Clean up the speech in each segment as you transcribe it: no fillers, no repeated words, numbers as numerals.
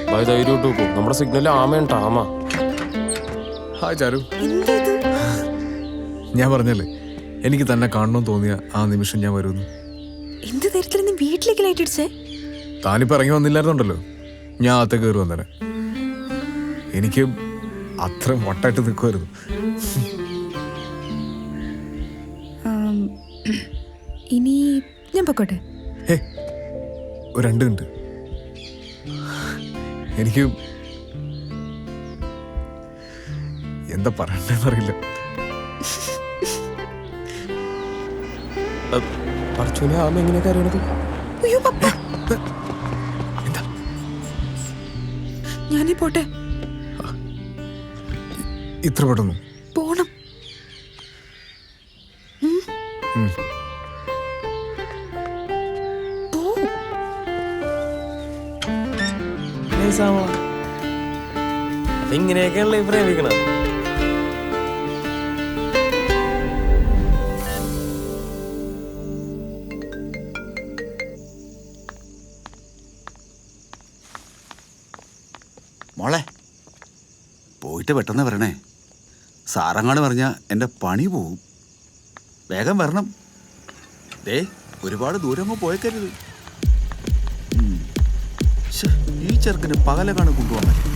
ഭായ് ധൈര്യമായിട്ട് നോക്കൂ. നമ്മുടെ സിഗ്നൽ ആമയുണ്ടാ ആമ. ഹായ് ചാരു. ഞാൻ പറഞ്ഞല്ലേ എനിക്ക് തന്നെ കാണണമെന്ന് തോന്നിയ ആ നിമിഷം ഞാൻ വരുന്നു. എന്ത് തരത്തിൽ നീ വീട്ടിലേക്ക് ലൈറ്റ് അടിച്ചേ? താനിപ്പോ ഇറങ്ങി വന്നില്ലായിരുന്നുണ്ടല്ലോ, ഞാൻ അകത്തേക്ക് കയറി വന്നേനെ. എനിക്ക് അത്ര വട്ടായിട്ട് നിൽക്കുമായിരുന്നു. ഇനി ഞാൻ പൊക്കോട്ടെ? ഒരു 2 മിനിറ്റ്. എനിക്ക് എന്താ പറയണ്ടെന്നറിയില്ല. പറച്ചോനെ ആമ എങ്ങനെയൊക്കെ അറിയണത്? അയ്യോ പപ്പ, എന്താ ഞാനേ പോട്ടെ. ഇത്ര പെട്ടെന്നു പോണം. ഇങ്ങനെയൊക്കെയാണല്ലോ ഈ പ്രേമിക്കണത്. മോളെ പോയിട്ട് പെട്ടെന്ന് വരണേ. സാറങ്ങാട് പറഞ്ഞാൽ എൻ്റെ പണി പോവും. വേഗം വരണം. ദേ ഒരുപാട് ദൂരമോ പോയേക്കരുത്. ഈ ചെറുക്കന് പകലകാണ് കൊണ്ടുപോകാൻ പറ്റും.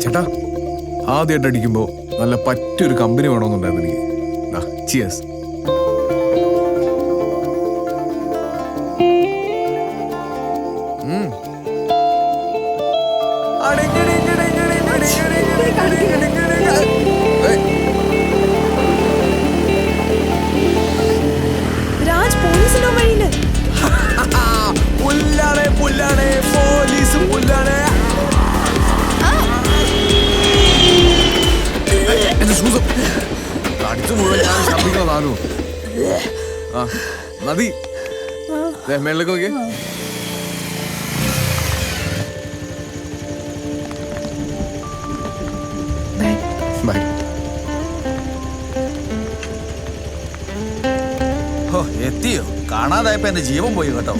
ചേട്ടാ, ആദ്യമായിട്ട് അടിക്കുമ്പോ നല്ല പറ്റൊരു കമ്പനി വേണമെന്നുണ്ടായിരുന്നു എനിക്ക്. ചിയേഴ്സ്. രാജ് പോലീസിനോ വഴിയില്. പുല്ലാണ് പുല്ലാണ് പോലീസ് പുല്ലാണ്. എന്റെ ഷൂസ് അടിച്ചു മുഴുവൻ ഞാൻ ശബ്ദിക്കണതാണോ? ആ മതി. മേളിലേക്ക് നോക്കിയേ. ബൈ. എത്തിയോ? കാണാതായപ്പോ എന്റെ ജീവൻ പോയി കേട്ടോ.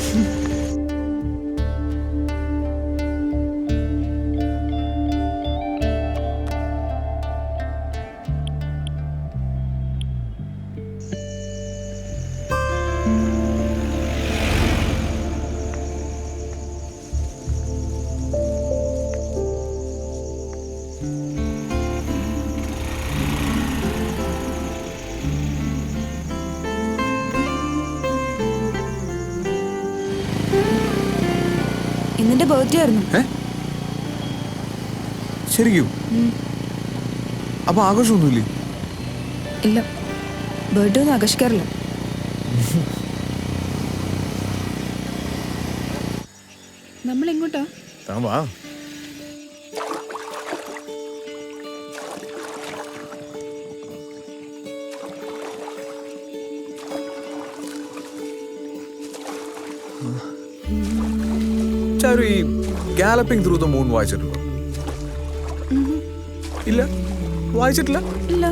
ഇന്നെന്റെ ബർത്ത്ഡേ ആയിരുന്നു. ശരിക്കും? അപ്പൊ ആഘോഷമൊന്നുമില്ലേ? ഇല്ല, ബർത്ത്ഡേ ഒന്നും ആഘോഷിക്കാറില്ല. നമ്മൾ എങ്ങോട്ടാ? വാ. ചാരു, ഈ ഗാലപ്പിംഗ് ത്രൂ ദ മൂൺ വായിച്ചിട്ടുണ്ടോ? ഇല്ല, വായിച്ചിട്ടില്ല. ഇല്ല.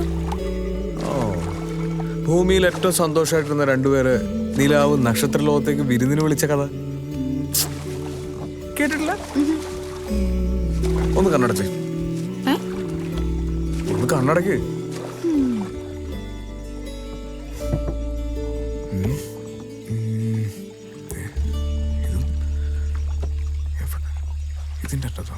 ഭൂമിയിൽ ഏറ്റവും സന്തോഷമായിട്ടിരുന്ന 2 പേര് നിലാവ് നക്ഷത്രലോകത്തേക്ക് വിരുന്നിന് വിളിച്ച കഥ കേട്ടിട്ടില്ല? ഒന്ന് കണ്ണടച്ചേ. ഒന്ന് കണ്ണടക്ക്. ഇതിന്റെ അറ്റത്തോ?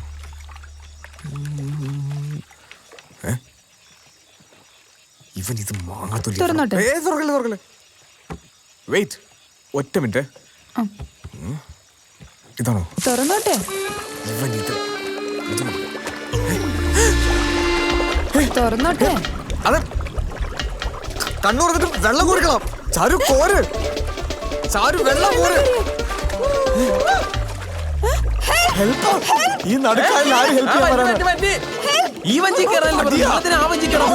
ഇവൻ ഇത് മാങ്ങാത്തൊലി തുറന്നോട്ടെ? തുറക്കല്ലേ വെയിറ്റ് ഒറ്റ മിനിറ്റ് ആ. ഇതാണോ തുറന്നോട്ടെ? ഇവൻ ഇത് തുറന്നോട്ടെ? അതെ കണ്ണു തുറന്നിട്ട് വെള്ളം കുടിക്കണം. ചാരു കോര്, ചാരു വെള്ളം കോര്. ഹെൽപ്പ്! ഈ നടുക്കാരിൽ ആര് ഹെൽപ്പ് ചെയ്യാൻ പറയാനാ? ഈ വഞ്ചി കയറാൻ ആ വഞ്ചി കയറാൻ.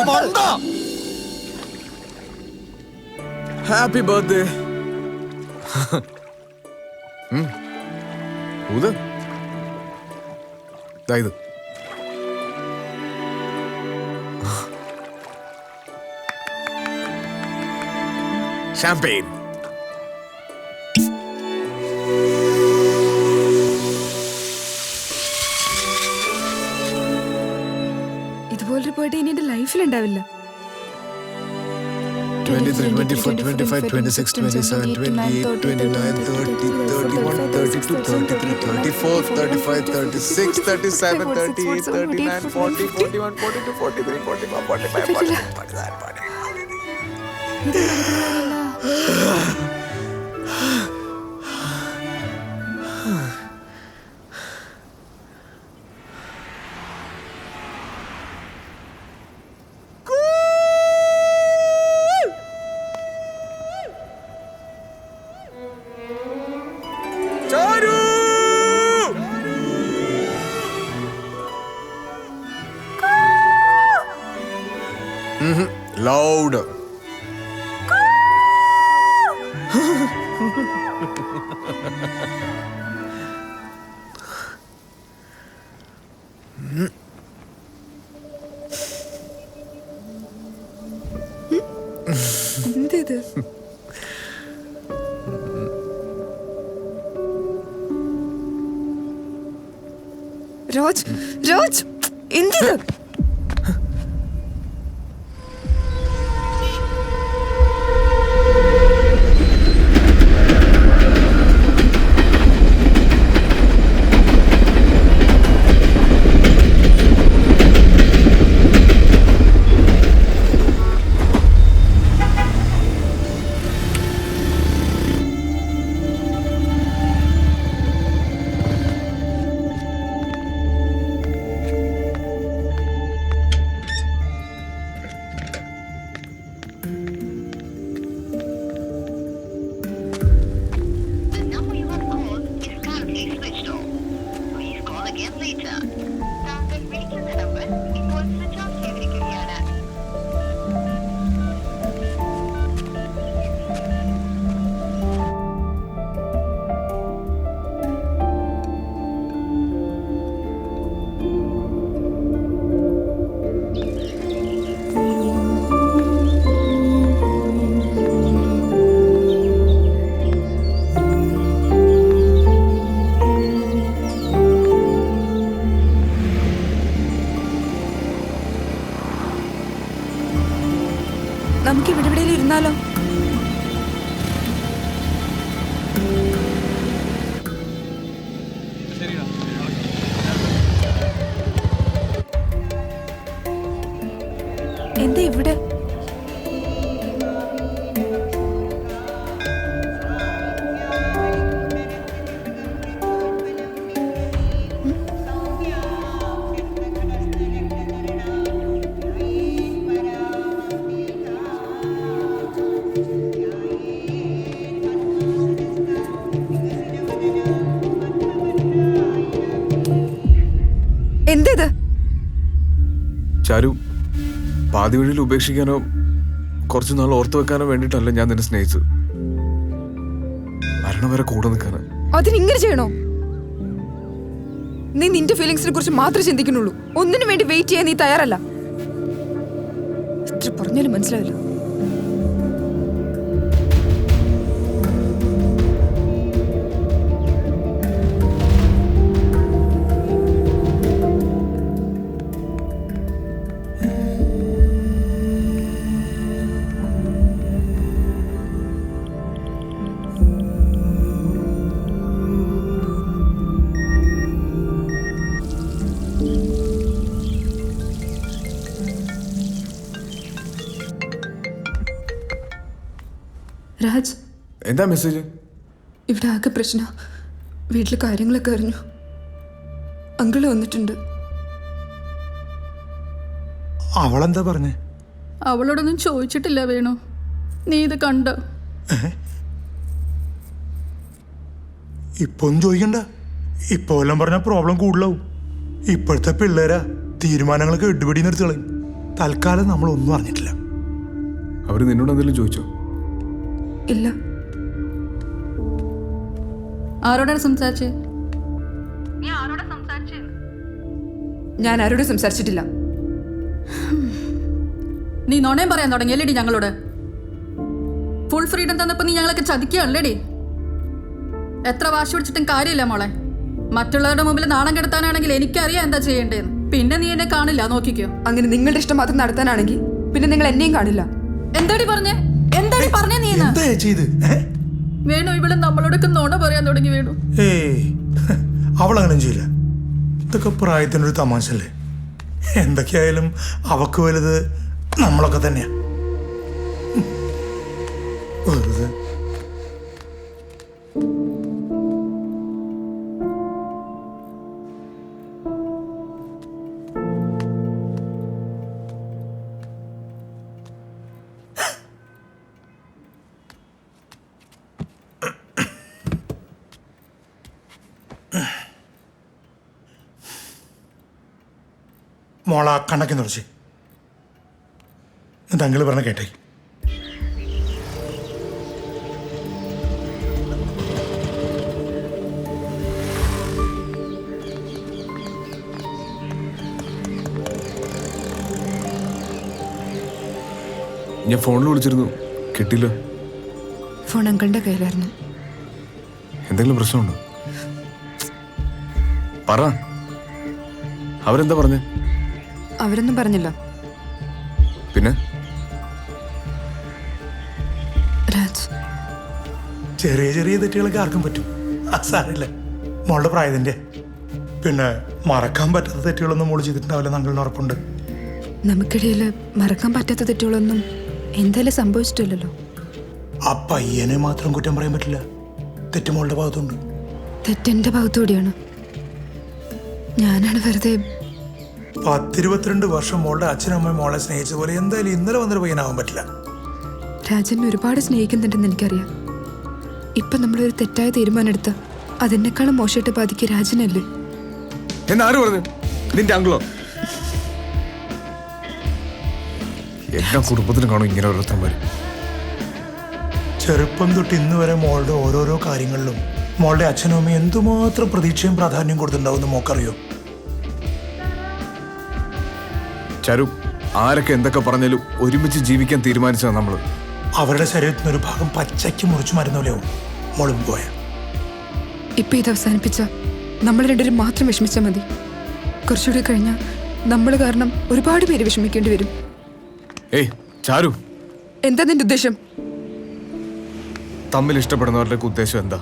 Happy birthday. ഊത്. ദാ ഇത്. ഷാംപെയിൻ. ഇതുപോലൊരു ബർത്ത്ഡേ ഇനി എന്റെ ലൈഫിൽ ഉണ്ടാവില്ല. 23, 24, 25, 26, 27, 28, 29, 30, 31, 32, 33, 34, 35, 36, 37, 38, 39, 40, 41, 42, 43, 44, 45, 46, 47, 48. Louder. എന്തിത്? രാജ്, രാജ്, എന്തിത്? നമുക്ക് ഇവിടെ എവിടെയെങ്കിലും ഇരുന്നാലോ? എന്താ ഇവിടെ? എന്തേത്? ചാരു, പാതി വഴിയിൽ ഉപേക്ഷിക്കാനോ കുറച്ചു നാൾ ഓർത്തു വെക്കാനോ വേണ്ടിയിട്ടല്ല ഞാൻ നിന്നെ സ്നേഹിച്ചത്. മരണം വരെ കൂടെ നിൽക്കാനാ. അതിനിങ്ങനെ ചെയ്യണോ? നീ നിന്റെ ഫീലിങ്സിനെ കുറിച്ച് മാത്രമേ ചിന്തിക്കുന്നുള്ളൂ. ഒന്നിനു വേണ്ടി വെയിറ്റ് ചെയ്യാൻ നീ തയ്യാറല്ല. എത്ര പറഞ്ഞാലും മനസ്സിലാവില്ല. രാജ്, എന്താ മെസ്സേജ്? ഇവിടെ ആകെ പ്രശ്ന. വീട്ടിലെ കാര്യങ്ങളൊക്കെ അറിഞ്ഞു. അങ്കിള് വന്നിട്ടുണ്ട്. അവളെന്താ പറഞ്ഞേ? അവളോടൊന്നും ചോദിച്ചിട്ടില്ല വേണു. നീ ഇത് കണ്ടോ? ഇപ്പൊ ഒന്നും ചോദിക്കണ്ട. ഇപ്പൊ എല്ലാം പറഞ്ഞാൽ പ്രോബ്ലം കൂടുതലാവും. ഇപ്പോഴത്തെ പിള്ളേരാ തീരുമാനങ്ങളൊക്കെ ഇടുപിടി നിർത്തി കളയും. തൽക്കാലം നമ്മളൊന്നും അറിഞ്ഞിട്ടില്ല. അവര് നിന്നോട് എന്തെങ്കിലും ചോദിച്ചോ? ഇല്ല. ആരോടാണ് സംസാരിച്ചേ? ഞാൻ ആരോടും സംസാരിച്ചിട്ടില്ല. നീ നോണയും പറയാൻ തുടങ്ങിയല്ലേടി ഞങ്ങളോട്? ഫുൾ ഫ്രീഡം തന്നപ്പോ നീ ഞങ്ങളൊക്കെ ചതിക്കുകയല്ലേടി? എത്ര വാശി പിടിച്ചിട്ടും കാര്യമില്ല മോളെ. മറ്റുള്ളവരുടെ മുമ്പിൽ നാണം കെടുത്താനാണെങ്കിൽ എനിക്കറിയാം എന്താ ചെയ്യേണ്ടതെന്ന്. പിന്നെ നീ എന്നെ കാണില്ല, നോക്കിക്കോ. അങ്ങനെ നിങ്ങളുടെ ഇഷ്ടം മാത്രം നടത്താനാണെങ്കിൽ പിന്നെ നിങ്ങൾ എന്നെയും കാണില്ല. എന്താടി പറഞ്ഞേ? എന്താടി പറഞ്ഞേ നീ? എന്താ ചെയ്ത്? വേണു, ഇവിടെ നമ്മളോടൊക്കെ നോണ പറയാൻ തുടങ്ങി വേണു. ഏയ്, അവളങ്ങനെ ചെയ്യില്ല. ഇതൊക്കെ പ്രായത്തിനൊരു തമാശല്ലേ. എന്തൊക്കെയായാലും അവക്ക് വലുത് നമ്മളൊക്കെ തന്നെയാ. വെറുതെ മോള കണക്കി നിറച്ച് തങ്ങൾ പറഞ്ഞ കേട്ടേ. ഞാൻ ഫോണിൽ വിളിച്ചിരുന്നു, കിട്ടില്ല. ഫോൺ അങ്കിളിന്റെ കയ്യിലായിരുന്നു. എന്തെങ്കിലും പ്രശ്നമുണ്ടോ? പറ. അവരെന്താ പറഞ്ഞേ? അവരൊന്നും പറഞ്ഞില്ല. പിന്നെ രാജ്, ചെറിയ ചെറിയ തെറ്റുകളൊക്കെ ആർക്കും പറ്റും. സാരമില്ല, മോളുടെ പ്രായത്തിന്റെ. പിന്നെ മറക്കാൻ പറ്റാത്ത തെറ്റുകളൊന്നും മോള് ചെയ്തിട്ടുണ്ടാവില്ല, ഞങ്ങളുടെ ഉറപ്പുണ്ട്. നമുക്കിടയിൽ മറക്കാൻ പറ്റാത്ത തെറ്റുകളൊന്നും എന്തായാലും സംഭവിച്ചിട്ടില്ലല്ലോ. ആ പയ്യനെ മാത്രം കുറ്റം പറയാൻ പറ്റില്ല. തെറ്റ് മോളുടെ ഭാഗത്തുണ്ട്. തെറ്റെന്റെ ഭാഗത്തുകൂടിയാണ്. ഞാനാണ് വെറുതെ. 10-22 വർഷം മോളുടെ അച്ഛനമ്മ മോളെ സ്നേഹിച്ച പോലെ എന്തായാലും ഇന്നലെ വന്നൊരു പയ്യനാവാൻ പറ്റില്ല. രാജനെ ഒരുപാട് സ്നേഹിക്കുന്നുണ്ടെന്ന് എനിക്കറിയാം. ഇപ്പൊ നമ്മളൊരു തെറ്റായ തീരുമാനം എടുത്ത അതിനേക്കാളും മോശമായിട്ട് ബാധിക്കുക രാജനല്ലേ? എന്നാര് പറഞ്ഞു? നിന്റെ അങ്കിളോ? എല്ലാ കുടുംബത്തിലും കാണും ഇങ്ങനെ ഓരോരുത്തന്മാര്. ചെറുപ്പം തൊട്ട് ഇന്ന് വരെ മോളുടെ ഓരോരോ കാര്യങ്ങളിലും മോളുടെ അച്ഛനും അമ്മയും എന്തുമാത്രം പ്രതീക്ഷയും പ്രാധാന്യം കൊടുത്തിട്ടുണ്ടാവും മോക്കറിയോ? ചരു, ആരൊക്കെ എന്തൊക്കെ പറഞ്ഞാലും ഒരുമിച്ച് ജീവിക്കാൻ തീരുമാനിച്ചതാണ് നമ്മള്. അവരുടെ ശരീരത്തിനൊരു ഭാഗം പച്ചയ്ക്ക് മുറിച്ചു മരുന്നോലെയാവും മോളും പോയ. ഇപ്പൊ ഇത് അവസാനിപ്പിച്ച നമ്മൾ രണ്ടുപേരും മാത്രം വിഷമിച്ചാൽ മതി. കുറച്ചുകൂടി കഴിഞ്ഞാൽ നമ്മൾ കാരണം ഒരുപാട് പേര് വിഷമിക്കേണ്ടി വരും. ഏയ് ചാരു, എന്താ നിന്റെ ഉദ്ദേശം? തമ്മിൽ ഇഷ്ടപ്പെടുന്നവരുടെ ഉദ്ദേശം എന്താ?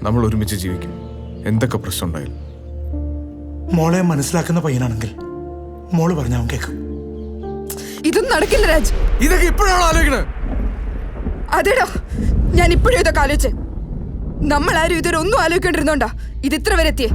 നമ്മൾ ഒരുമിച്ച് ജീവിക്കും, എന്തൊക്കെ പ്രശ്നം ഉണ്ടായാലും. മോളെ മനസ്സിലാക്കുന്ന പയ്യനാണെങ്കിൽ മോള് പറഞ്ഞ അവൻ കേൾക്കും. ഇതൊന്നും നടക്കില്ല രാജ്. ഇതൊക്കെ ഇപ്പോഴാണ് ആലോചിക്കണേ? അതേടാ, ഞാൻ ഇപ്പോഴും ഇതൊക്കെ ആലോചിച്ചേ. നമ്മൾ ആരും ഇതൊരു ഒന്നും ആലോചിക്കേണ്ടിരുന്നോണ്ടാ ഇത് ഇത്ര വരെ എത്തിയേ.